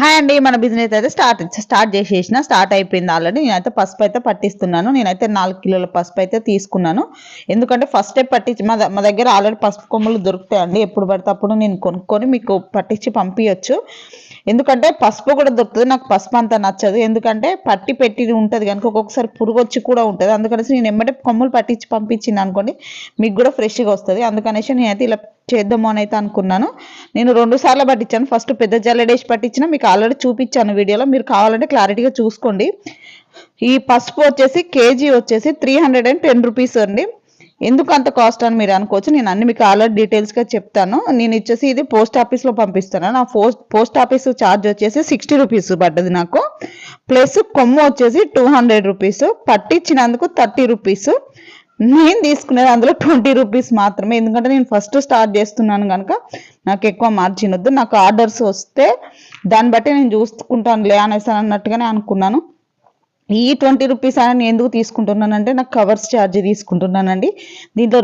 Hi అండి. మన business అయితే స్టార్ట్ అయిపోయింది ఆల్రెడీ. నేనైతే పసుపు అయితే పట్టిస్తున్నాను. నేనైతే 4 కిలోల పసుపు అయితే తీసుకున్నాను. ఎందుకంటే ఫస్ట్ టైం పట్టించి మా దగ్గర ఆల్రెడీ పసుపు కొమ్ములు దొరుకుతాయండి. ఎప్పుడు పడితే అప్పుడు నేను కొనుక్కొని మీకు పట్టించి పంపించచ్చు. ఎందుకంటే పసుపు కూడా దొరుకుతుంది. నాకు పసుపు అంత నచ్చదు. ఎందుకంటే పట్టి పెట్టి ఉంటుంది కనుక ఒక్కొక్కసారి పురుగు వచ్చి కూడా ఉంటుంది. అందుకనేసి నేను ఎమ్మటే కొమ్ములు పట్టించి పంపించింది అనుకోండి, మీకు కూడా ఫ్రెష్గా వస్తుంది. అందుకనేసి నేనైతే ఇలా చేద్దాము అని అయితే అనుకున్నాను. నేను 2 సార్లు పట్టించాను. ఫస్ట్ పెద్ద జల్లెడేసి పట్టించిన, మీకు ఆల్రెడీ చూపించాను వీడియోలో. మీరు కావాలంటే క్లారిటీగా చూసుకోండి. ఈ పసుపు వచ్చేసి కేజీ వచ్చేసి 310 రూపీస్ అండి. ఎందుకు అంత కాస్ట్ అని మీరు అనుకోవచ్చు. నేను అన్ని మీకు ఆల్రెడీ డీటెయిల్స్గా చెప్తాను. నేను వచ్చేసి ఇది పోస్ట్ ఆఫీస్లో పంపిస్తాను. నా పోస్ట్ ఆఫీస్ ఛార్జ్ వచ్చేసి 60 రూపీస్ పడ్డది నాకు. ప్లస్ కొమ్ము వచ్చేసి 200 రూపీస్, పట్టించినందుకు 30 రూపీస్. నేను తీసుకునేది అందులో 20 రూపీస్ మాత్రమే. ఎందుకంటే నేను ఫస్ట్ స్టార్ట్ చేస్తున్నాను కనుక నాకు ఎక్కువ మార్జిన్ వద్దు. నాకు ఆర్డర్స్ వస్తే దాన్ని బట్టి నేను చూసుకుంటానులే అనేసి అన్నట్టుగానే అనుకున్నాను. ఈ 20 రూపీస్ అని ఎందుకు తీసుకుంటున్నానంటే నాకు కవర్స్ ఛార్జ్ తీసుకుంటున్నానండి. దీంట్లో